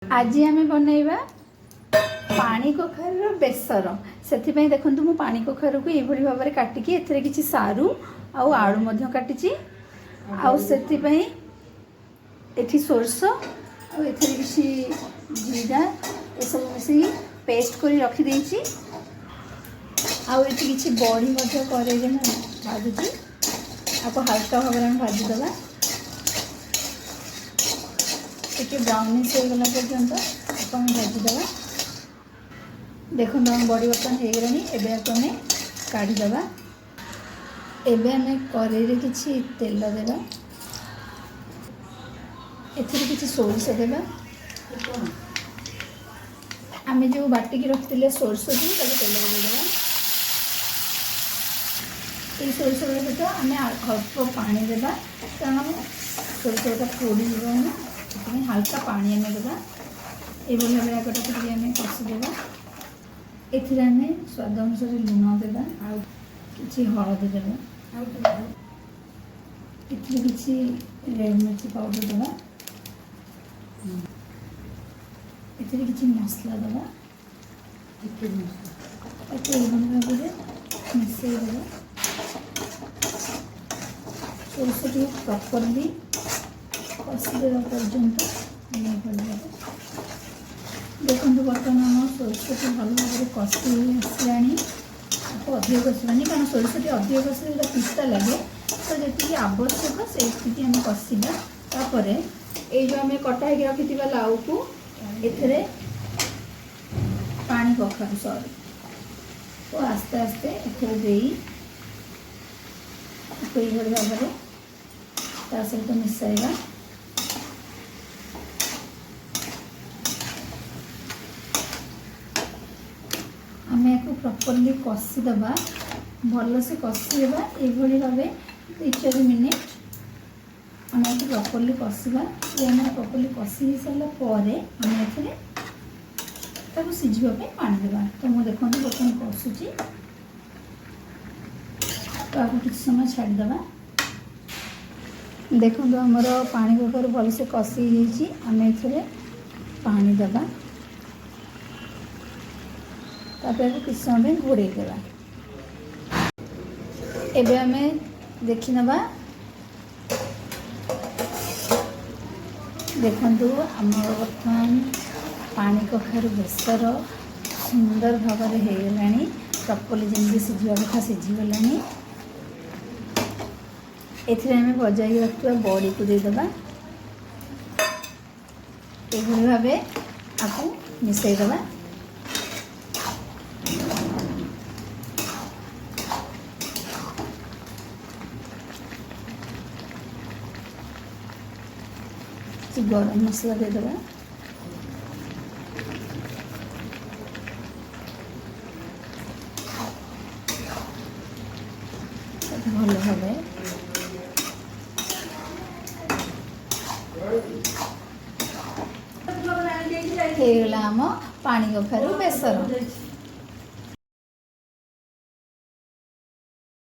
आज आम बनइबा पानी कखार बेसर से देखो मु पानी कखार को ये भाव में काटिकी एथिरे किछि सारू आउ आलू मध्य काटिची आउ सेथिपई एठी सोरस आउ एथिरे किछि जीरा ए सब मिसी पेस्ट करी रखी देइची आउ एठी किछि बड़ी मध्य करे जे ना भाजुची आपको हल्का भाव में भाजी दबा टे ब्राउनिश हो गला पर्यंत आपन भाजी दबा। देखो हम बड़ी बर्तन हो गलानी एबे आमे काढ़ी दबा। एबे आमे कढ़ाई रे किछि तेल देबा एथिरे किछि सोरस देबा आमे जो बाटी की रखतिले सोरस जो ताके तेल देबा ए सोरस सहित आमे अल्प पानी देबा कारण सोरसटा पोड़ी जीवना हल्का पानी आने देवा ये भाव आगटा आम कषिदेवा एमें स्वाद अनुसार लुण देवा कि हलदी देवा कि रेड मिर्ची पाउडर देवा कि मसला देवा भाव मिसई देवा सोरस प्रॉपरली कषिदेवा पर्यंत देखो बर्तमान सोरस भल भाव कषि आसला आपको अधिक कषानी कारण सोरस अधिक कषि पिता लगे तो जी आवश्यक से आम कषा तापर ये जो आम कटा रखि लाउ को ए पानी कखारू सॉरी तो आस्ते आस्ते एथरे भाव में ता सहित मिसाइबा आम या प्रॉपरली कषिदेवा भल से कषिदेवा ये भाव 2-4 मिनिट आम प्रॉपरली कषा ये प्रॉपरली कषि सारापर आम ए सीझापी पानी देवा तो मुझे देखो बर्तमान कषुची तो आपको किसी समय छाड़देवा देखो आमर पानी कखारू भल से कषि आम ए पानी देवा तापर किसी समय घोड़े देवा एबे आमे देखि नबा देखंतु आमर बर्तमान पानी कखारू बेसर सुंदर भाव में हो गलानी प्रॉपरली जमी सीझा कथा सीझीगलानी एथिरे आमे बजाई रखा बड़ी को देदेबा ये भाव आपको मिसईदेवा गरम मसला देदेबा भल भाव होगला आम पानी कखारू बेसर।